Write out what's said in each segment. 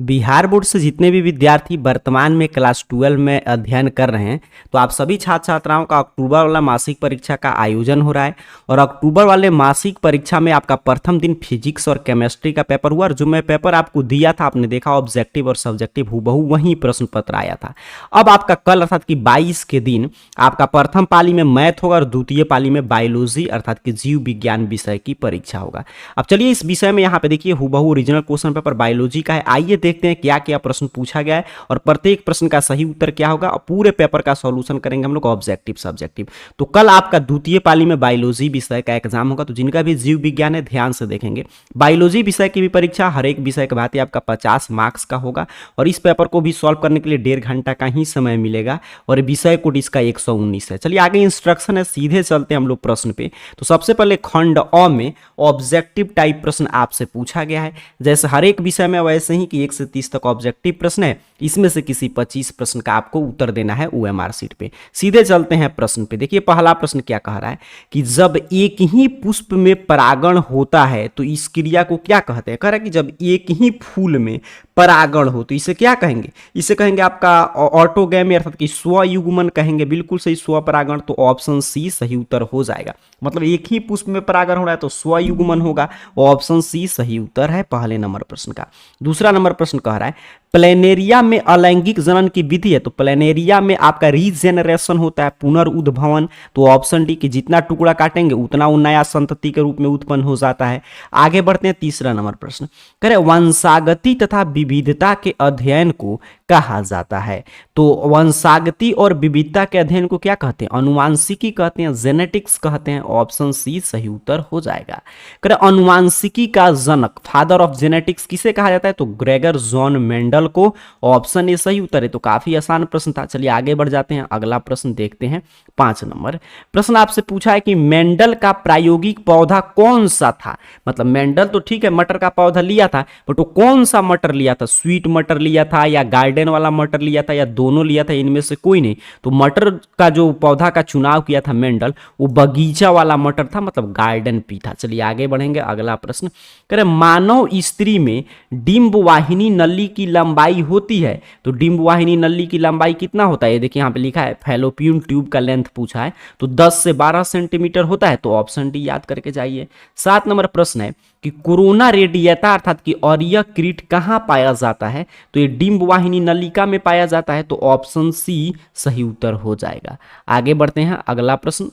Bihar board से जितने भी विद्यार्थी वर्तमान में क्लास 12 में अध्ययन कर रहे हैं, तो आप सभी छात्र छात्राओं का अक्टूबर वाला मासिक परीक्षा का आयोजन हो रहा है। और अक्टूबर वाले मासिक परीक्षा में आपका प्रथम दिन फिजिक्स और केमिस्ट्री का पेपर हुआ, और जो मैं पेपर आपको दिया था आपने देखा ऑब्जेक्टिव और सब्जेक्टिव हूबहू वही प्रश्न पत्र आया था। अब आपका कल अर्थात कि 22 के दिन आपका प्रथम पाली में मैथ होगा और द्वितीय पाली में बायोलॉजी अर्थात कि जीव विज्ञान विषय की परीक्षा होगा। अब चलिए इस विषय में यहाँ पे देखिए हूबहू ओरिजिनल क्वेश्चन पेपर बायोलॉजी का है। आइए देखते हैं क्या क्या प्रश्न पूछा गया है और प्रत्येक प्रश्न का सही उत्तर क्या होगा, और पूरे पेपर का सॉल्यूशन करेंगे हम लोग ऑब्जेक्टिव सब्जेक्टिव। तो कल आपका द्वितीय पाली में बायोलॉजी विषय का एग्जाम होगा, तो जिनका भी जीव विज्ञान है ध्यान से देखेंगे। बायोलॉजी विषय की भी परीक्षा हर एक विषय के भांति आपका 50 मार्क्स का होगा, और इस पेपर को भी सॉल्व करने के लिए 1.5 घंटा का ही समय मिलेगा, और विषय कोड इसका 119 है। चलिए आगे इंस्ट्रक्शन है, सीधे चलते हैं हम लोग प्रश्न पे। तो सबसे पहले खंड अ में ऑब्जेक्टिव टाइप प्रश्न आपसे पूछा गया है, जैसे हर एक विषय में वैसे ही कि 1 से 30 तक ऑब्जेक्टिव प्रश्न है, इसमें से किसी 25 प्रश्न का आपको उत्तर देना है ओएमआर शीट पे। सीधे चलते हैं प्रश्न पे। देखिए पहला प्रश्न क्या कह रहा है कि जब एक ही पुष्प में परागण होता है तो इस क्रिया को क्या कहते हैं। कह रहा है कि जब एक ही फूल में परागण हो तो इसे क्या कहेंगे, इसे कहेंगे आपका ऑटोगैमी अर्थात कि स्वयुग्मन कहेंगे। बिल्कुल सही, स्वपरागण। तो ऑप्शन सी सही उत्तर हो जाएगा। मतलब एक ही पुष्प में परागण हो रहा है तो स्वयुग्मन होगा, ऑप्शन सी सही उत्तर है पहले नंबर प्रश्न का। दूसरा नंबर प्रश्न कह रहा है प्लेनेरिया में अलैंगिक जनन की विधि है, तो प्लेनेरिया में आपका रीजेनरेशन होता है, पुनर्उद्भवन। तो ऑप्शन डी कि जितना टुकड़ा काटेंगे उतना वो नया संतति के रूप में उत्पन्न हो जाता है। आगे बढ़ते हैं तीसरा नंबर प्रश्न। कह रहे वंशागति तथा विविधता के अध्ययन को कहा जाता है, तो वंशागति और विविधता के अध्ययन को क्या कहते हैं, अनुवांशिकी कहते हैं, जेनेटिक्स कहते हैं। ऑप्शन सी सही उत्तर हो जाएगा। कह रहे अनुवांशिकी का जनक फादर ऑफ जेनेटिक्स किसे कहा जाता है, तो ग्रेगर जॉन मेंडल को। ऑप्शन ए सही उत्तर है। तो काफी आसान प्रश्न था। चलिए आगे बढ़ जाते हैं, अगला प्रश्न देखते हैं। 5 नंबर प्रश्न आपसे पूछा है कि मेंडल का प्रायोगिक पौधा कौन सा था। मतलब मेंडल तो ठीक है मटर का पौधा लिया था, बट वो कौन सा मटर लिया था, स्वीट मटर लिया था या गार्डन वाला मटर लिया था या दोनों लिया था, इनमें से कोई नहीं। तो मटर का जो पौधा का चुनाव किया था मेंडल, वो बगीचा वाला मटर था, मतलब गार्डन पी था। चलिए आगे बढ़ेंगे, अगला प्रश्न। कह रहे मानव स्त्री में डिंब वाहिनी नली की लंबाई होती है, तो डिंब वाहिनी नली की लंबाई कितना होता है, ये देखिए यहाँ पे लिखा है फैलोपियन ट्यूब का लेंथ पूछा है, तो 10 से 12 सेंटीमीटर होता है। तो ऑप्शन डी याद करके जाइए। 7 नंबर प्रश्न है कि कोरोना रेडिएटा अर्थात कि ऑरिया क्रीट कहां पाया जाता है, तो ये डिंब वाहिनी नलिका में पाया जाता है। तो ऑप्शन सी सही उत्तर हो जाएगा। आगे बढ़ते हैं, अगला प्रश्न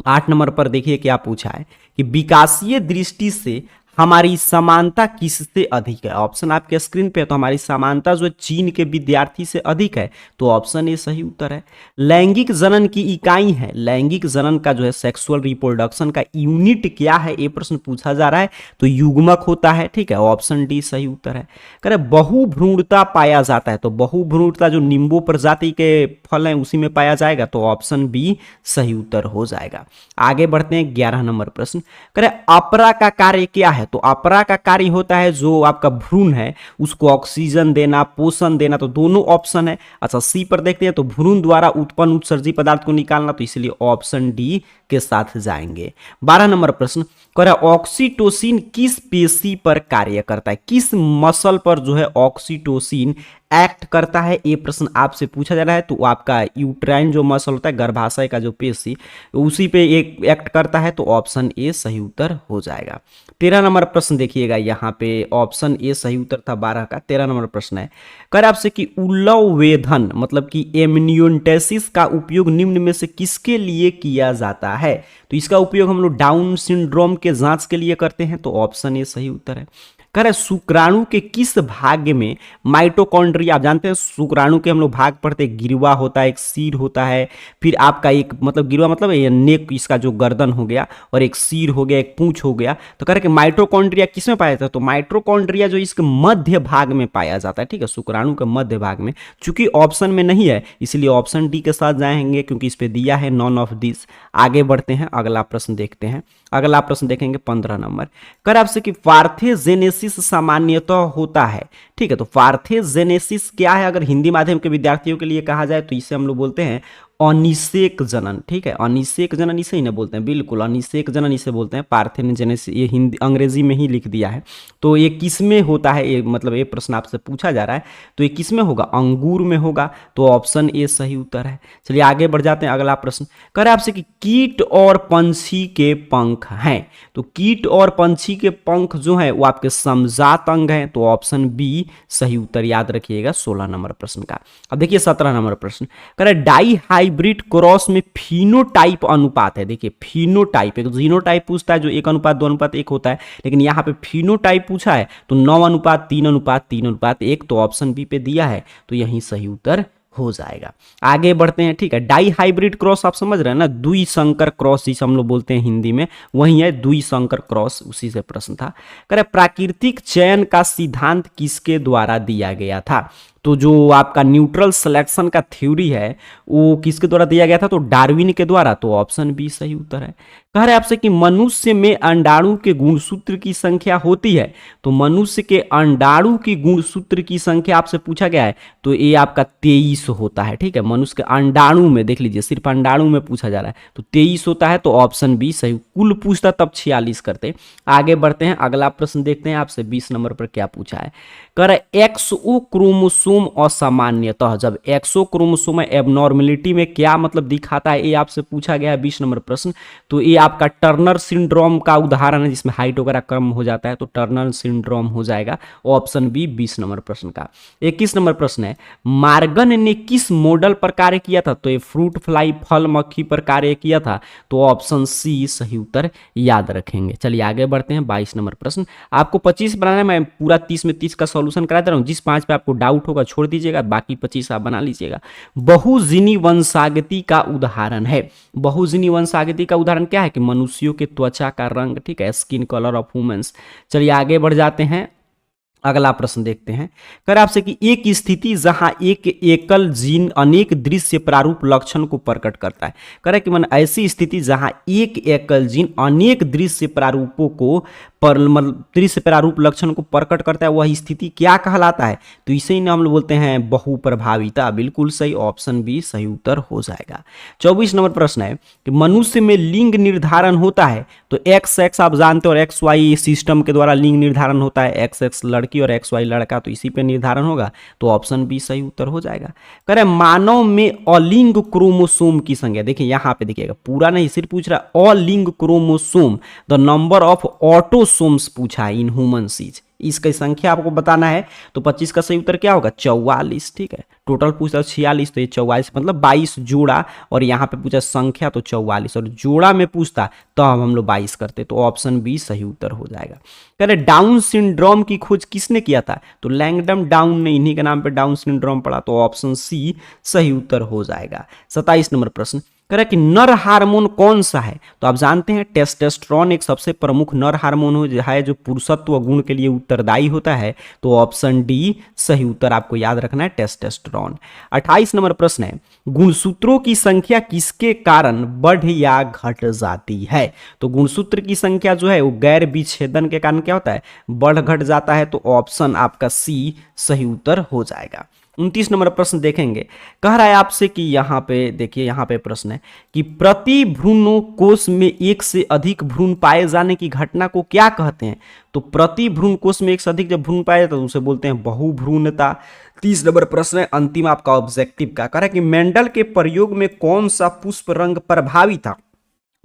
8 नंबर पर देखिए क्या पूछा है कि विकासीय दृष्टि से हमारी समानता किससे अधिक है। ऑप्शन आपके स्क्रीन पे है, तो हमारी समानता जो चीन के विद्यार्थी से अधिक है। तो ऑप्शन ए सही उत्तर है। लैंगिक जनन की इकाई है, लैंगिक जनन का जो है सेक्सुअल रिप्रोडक्शन का यूनिट क्या है, ये प्रश्न पूछा जा रहा है। तो युग्मक होता है, ठीक है। ऑप्शन डी सही उत्तर है। कह रहे बहुभ्रूणता पाया जाता है, तो बहुभ्रूणता जो निम्बो प्रजाति के फल हैं उसी में पाया जाएगा। तो ऑप्शन बी सही उत्तर हो जाएगा। आगे बढ़ते हैं 11 नंबर प्रश्न। कह रहे अपरा का कार्य क्या है, तो अपरा का कार्य होता है जो आपका भ्रूण है उसको ऑक्सीजन देना, पोषण देना। तो दोनों ऑप्शन है। अच्छा सी पर देखते हैं, तो भ्रूण द्वारा उत्पन्न उत्सर्जी पदार्थ को निकालना, तो इसलिए ऑप्शन डी के साथ जाएंगे। 12 नंबर प्रश्न कह रहा है ऑक्सीटोसिन किस पेशी पर कार्य करता है, किस मसल पर जो है ऑक्सीटोसिन एक्ट करता है, ये प्रश्न आपसे पूछा जा रहा है। तो आपका यूट्राइन जो मसल होता है, गर्भाशय का जो पेशी, उसी पे एक एक्ट करता है। तो ऑप्शन ए सही उत्तर हो जाएगा। 13 नंबर प्रश्न देखिएगा, यहाँ पे ऑप्शन ए सही उत्तर था 12 का। 13 नंबर प्रश्न है कर आपसे कि उल्लव वेधन मतलब कि एमनियोटेसिस का उपयोग निम्न में से किसके लिए किया जाता है, तो इसका उपयोग हम लोग डाउन सिंड्रोम के जांच के लिए करते हैं। तो ऑप्शन ए सही उत्तर है। कह रहे शुक्राणु के किस भाग में माइटोकॉन्ड्रिया, आप जानते हैं शुक्राणु के हम लोग भाग पढ़ते हैं, गिरवा होता है, एक सिर होता है, फिर आपका एक मतलब गिरवा मतलब नेक, इसका जो गर्दन हो गया, और एक सिर हो गया, एक पूंछ हो गया। तो कह रहे कि माइटोकॉन्ड्रिया किस में पाया जाता है, तो माइटोकॉन्ड्रिया जो इसके मध्य भाग में पाया जाता है, ठीक है, शुक्राणु के मध्य भाग में। चूंकि ऑप्शन में नहीं है इसलिए ऑप्शन डी के साथ जाएंगे, क्योंकि इस पे दिया है नॉन ऑफ दिस। आगे बढ़ते हैं, अगला प्रश्न देखते हैं। अगला प्रश्न देखेंगे 15 नंबर। कर आपसे कि पार्थेजेनेसिस सामान्यतः होता है, ठीक है। तो पार्थेजेनेसिस क्या है, अगर हिंदी माध्यम के विद्यार्थियों के लिए कहा जाए तो इसे हम लोग बोलते हैं अनिषेक जनन, ठीक है, अनिषेक जनन इसे ही ना बोलते हैं, बिल्कुल अनिषेक जनन इसे बोलते हैं, पार्थेनोजेनेसिस, ये हिंदी अंग्रेजी में ही लिख दिया है। तो ये किस में होता है, ये मतलब ये प्रश्न आपसे पूछा जा रहा है, तो ये किस में होगा, अंगूर में होगा, तो ऑप्शन ए सही उत्तर है। चलिए आगे बढ़ जाते हैं, अगला प्रश्न कह रहा है आपसे कि कीट और पंछी के पंख हैं, तो कीट और पंछी के पंख जो है वो आपके समजात अंग हैं, तो ऑप्शन बी सही उत्तर, याद रखिएगा 16 नंबर प्रश्न का। अब देखिए 17 नंबर प्रश्न कह रहा है डाई हाइब्रिड क्रॉस में फिनोटाइप अनुपात है, देखिए फिनोटाइप, एक जीनोटाइप पूछता है जो 1:2:1 होता है, लेकिन यहाँ पे फिनोटाइप पूछा है तो 9:3:3:3:1, तो ऑप्शन बी पे दिया है, तो यही सही उत्तर हो जाएगा। आगे बढ़ते हैं, ठीक है, डाई हाइब्रिड क्रॉस आप समझ रहे हैं ना, द्विसंकर क्रॉस जिसे हम लोग बोलते हैं हिंदी में, वही है द्विसंकर क्रॉस, उसी से प्रश्न था। कह रहे प्राकृतिक चयन का सिद्धांत किसके द्वारा दिया गया था, तो जो आपका न्यूट्रल सिलेक्शन का थ्योरी है वो किसके द्वारा दिया गया था, तो डार्विन के द्वारा, तो ऑप्शन बी सही उत्तर है। कह रहे आपसे कि मनुष्य में अंडाणु के गुणसूत्र की संख्या होती है, तो मनुष्य के अंडाणु की गुणसूत्र की संख्या आपसे पूछा गया है, तो ये आपका 23 होता है, ठीक है, मनुष्य के अंडाणु में, देख लीजिए सिर्फ अंडाणु में पूछा जा रहा है, तो 23 होता है, तो ऑप्शन बी सही, कुल पूछता तब 46 करते। आगे बढ़ते हैं, अगला प्रश्न देखते हैं आपसे 20 नंबर पर क्या पूछा है। कह रहे एक्सओ क्रोमोसोम असामान्यतः, जब एक्सो क्रोमोसोम एबनॉर्मेलिटी में क्या मतलब दिखाता है, ये आपसे पूछा गया है 20 नंबर प्रश्न, तो ये आपका टर्नर सिंड्रोम का उदाहरण है, जिसमें हाइट वगैरह कम हो जाता है, तो टर्नर सिंड्रोम हो जाएगा, ऑप्शन बी 20 नंबर प्रश्न का। 21 नंबर प्रश्न है मार्गन ने किस मॉडल पर कार्य किया था, तो ये फ्रूट फ्लाई फल मक्खी पर कार्य किया था, तो ऑप्शन सी सही उत्तर, याद रखेंगे। चलिए आगे बढ़ते हैं, 22 नंबर प्रश्न, आपको 25 बनाना है, मैं पूरा 30 में 30 का सॉल्यूशन करा दे रहा हूं, जिस 5 पे आपको डाउट होगा छोड़ दीजिएगा, बाकी 25 आप बना लीजिएगा। बहुजीनी वंशागति का उदाहरण है, बहुजीनी वंशागति का उदाहरण क्या है कि मनुष्यों के त्वचा का रंग, ठीक है, स्किन कलर ऑफ ह्यूमंस। चलिए आगे बढ़ जाते हैं, अगला प्रश्न देखते हैं। कह रहा आपसे कि एक स्थिति जहां एक एकल जीन अनेक दृश्य प्रारूप लक्षण को प्रकट करता है, कह रहा है कि मन ऐसी स्थिति जहां एक एकल जीन अनेक दृश्य प्रारूपों को दृश्य प्रारूप लक्षण को प्रकट करता है, वह स्थिति क्या कहलाता है, तो इसे ही हम लोग बोलते हैं बहुप्रभाविता, बिल्कुल सही, ऑप्शन बी सही उत्तर हो जाएगा। 24 नंबर प्रश्न है कि मनुष्य में लिंग निर्धारण होता है, तो एक्स एक्स आप जानते हो, और एक्स वाई सिस्टम के द्वारा लिंग निर्धारण होता है, एक्स एक्स लड़की और एक्स वाई लड़का, तो इसी पे निर्धारण होगा, तो ऑप्शन बी सही उत्तर हो जाएगा। कह रहे मानव में अलिंग क्रोमोसोम की संख्या, देखिए यहां पे देखिएगा, पूरा नहीं सिर्फ पूछ रहा है अलिंग chromosome, the number of autosomes पूछा है इन ह्यूमंस, इसकी संख्या आपको बताना है, तो 25 का सही उत्तर क्या होगा, 44, ठीक है, टोटल पूछता है 46, तो ये 44 मतलब 22 जोड़ा, और यहाँ पे पूछा संख्या तो 44, और जोड़ा में पूछता तो हम लोग 22 करते, तो ऑप्शन बी सही उत्तर हो जाएगा। कह रहे डाउन सिंड्रोम की खोज किसने किया था, तो लैंगडम डाउन ने, इन्हीं के नाम पे डाउन सिंड्रोम पड़ा, तो ऑप्शन सी सही उत्तर हो जाएगा। 27 नंबर प्रश्न कह रहा है कि नर हार्मोन कौन सा है, तो आप जानते हैं टेस्टोस्टेरोन एक सबसे प्रमुख नर हार्मोन है जो पुरुषत्व गुण के लिए उत्तरदायी होता है, तो ऑप्शन डी सही उत्तर आपको याद रखना है, टेस्टोस्टेरोन। 28 नंबर प्रश्न है गुणसूत्रों की संख्या किसके कारण बढ़ या घट जाती है, तो गुणसूत्र की संख्या जो है वो गैर विच्छेदन के कारण क्या होता है, बढ़ घट जाता है, तो ऑप्शन आपका सी सही उत्तर हो जाएगा। 29 नंबर प्रश्न देखेंगे, कह रहा है आपसे कि यहाँ पे देखिए, यहाँ पे प्रश्न है कि प्रति भ्रूण कोष में एक से अधिक भ्रूण पाए जाने की घटना को क्या कहते हैं, तो प्रति भ्रूण कोष में एक से अधिक जब भ्रूण पाए जाते हैं तो उसे बोलते हैं बहुभ्रूणता। 30 नंबर प्रश्न है अंतिम आपका ऑब्जेक्टिव का, कह रहा है कि मेंडल के प्रयोग में कौन सा पुष्प रंग प्रभावी था,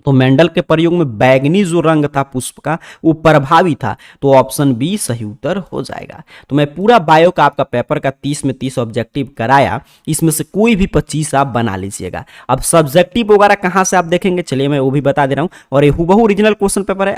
तो मेंडल के प्रयोग में बैगनी जो रंग था पुष्प का वो प्रभावी था, तो ऑप्शन बी सही उत्तर हो जाएगा। तो मैं पूरा बायो का आपका पेपर का 30 में 30 ऑब्जेक्टिव कराया, इसमें से कोई भी 25 आप बना लीजिएगा। अब सब्जेक्टिव वगैरह कहाँ से आप देखेंगे, चलिए मैं वो भी बता दे रहा हूँ, और ये हुबहू ओरिजिनल क्वेश्चन पेपर है।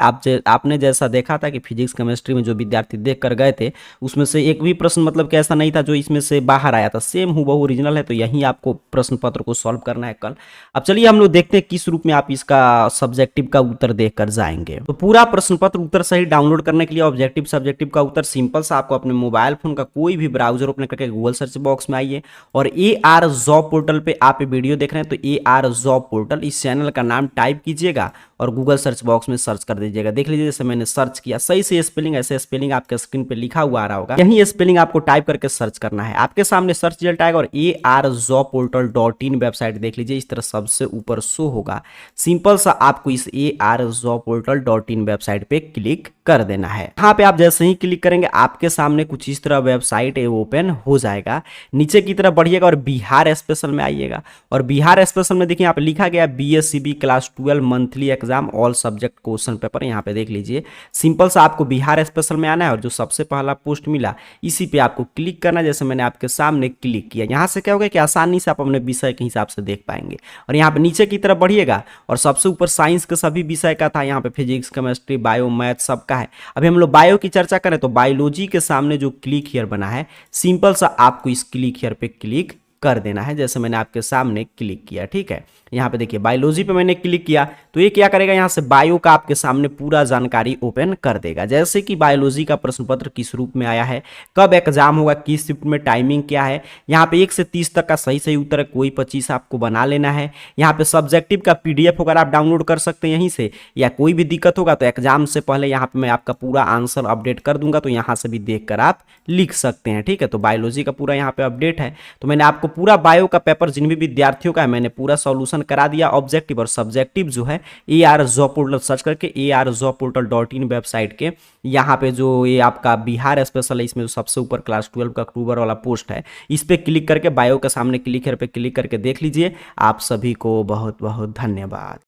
आपने जैसा देखा था कि फिजिक्स केमिस्ट्री में जो विद्यार्थी देख कर गए थे उसमें से एक भी प्रश्न मतलब कि ऐसा नहीं था जो इसमें से बाहर आया था, सेम हुबहू ओरिजिनल है, तो यही आपको प्रश्न पत्र को सॉल्व करना है कल। अब चलिए हम लोग देखते हैं किस रूप में आप इसका सब्जेक्टिव का उत्तर देखकर जाएंगे। तो पूरा प्रश्न पत्र उत्तर सही डाउनलोड करने के लिए ऑब्जेक्टिव सब्जेक्टिव का उत्तर सिंपल सा आपको अपने मोबाइल फोन का कोई भी ब्राउजर ओपन करके गूगल सर्च बॉक्स में आइए और AR जॉब पोर्टल पे आप वीडियो देख रहे हैं तो AR जॉब पोर्टल इस चैनल का नाम टाइप कीजिएगा और गूगल सर्च बॉक्स में सर्च कर दीजिएगा। देख लीजिए जैसे मैंने सर्च किया, सही से स्पेलिंग, ऐसे स्पेलिंग आपके स्क्रीन पे लिखा हुआ आ रहा होगा, यही स्पेलिंग आपको टाइप करके सर्च करना है। आपके सामने सर्च रिजल्ट आएगा और arjobportal.in वेबसाइट देख लीजिए इस तरह सबसे ऊपर शो होगा। सिंपल सा आपको इस arjobportal.in वेबसाइट पे क्लिक कर देना है। यहाँ पे आप जैसे ही क्लिक करेंगे आपके सामने कुछ इस तरह वेबसाइट ओपन हो जाएगा। नीचे की तरफ बढ़िएगा और बिहार स्पेशल में आइएगा और बिहार स्पेशल में देखिए यहाँ पे लिखा गया BSCB class 12 monthly exam all subject question paper. यहाँ पे देख लीजिए सिंपल सा आपको बिहार स्पेशल में आना है और जो सबसे पहला पोस्ट मिला इसी पे आपको क्लिक करना है। जैसे मैंने आपके सामने क्लिक किया, यहाँ से क्या होगा कि आसानी से आप अपने विषय के हिसाब से देख पाएंगे। और यहाँ पे नीचे की तरफ बढ़िएगा और सबसे ऊपर साइंस के सभी विषय का था, यहाँ पे फिजिक्स, केमिस्ट्री, बायो, मैथ सबका है। अभी हम लोग बायो की चर्चा करें तो बायोलॉजी के सामने जो क्लिक हियर बना है, सिंपल सा आपको इस क्लिक हियर पे क्लिक कर देना है। जैसे मैंने आपके सामने क्लिक किया, ठीक है। यहाँ पे देखिए बायोलॉजी पे मैंने क्लिक किया तो ये क्या करेगा, यहाँ से बायो का आपके सामने पूरा जानकारी ओपन कर देगा। जैसे कि बायोलॉजी का प्रश्न पत्र किस रूप में आया है, कब एग्जाम होगा, किस शिफ्ट में, टाइमिंग क्या है। यहाँ पे 1 से 30 तक का सही सही उत्तर है, कोई 25 आपको बना लेना है। यहाँ पे सब्जेक्टिव का PDF वगैरह आप डाउनलोड कर सकते हैं यहीं से, या कोई भी दिक्कत होगा तो एग्जाम से पहले यहाँ पे मैं आपका पूरा आंसर अपडेट कर दूंगा, तो यहाँ से भी देख कर आप लिख सकते हैं, ठीक है। तो बायोलॉजी का पूरा यहाँ पे अपडेट है। तो मैंने आपको पूरा बायो का पेपर जिन भी विद्यार्थियों का है मैंने पूरा सॉल्यूशन करा दिया। ऑब्जेक्टिव और सब्जेक्टिव जो है arjobportal सर्च करके arjobportal.in वेबसाइट के यहाँ पे जो ये आपका बिहार स्पेशल है, इसमें जो सबसे ऊपर क्लास 12 का अक्टूबर वाला पोस्ट है, इस पे क्लिक करके बायो के सामने क्लिक पे क्लिक करके देख लीजिए। आप सभी को बहुत बहुत धन्यवाद।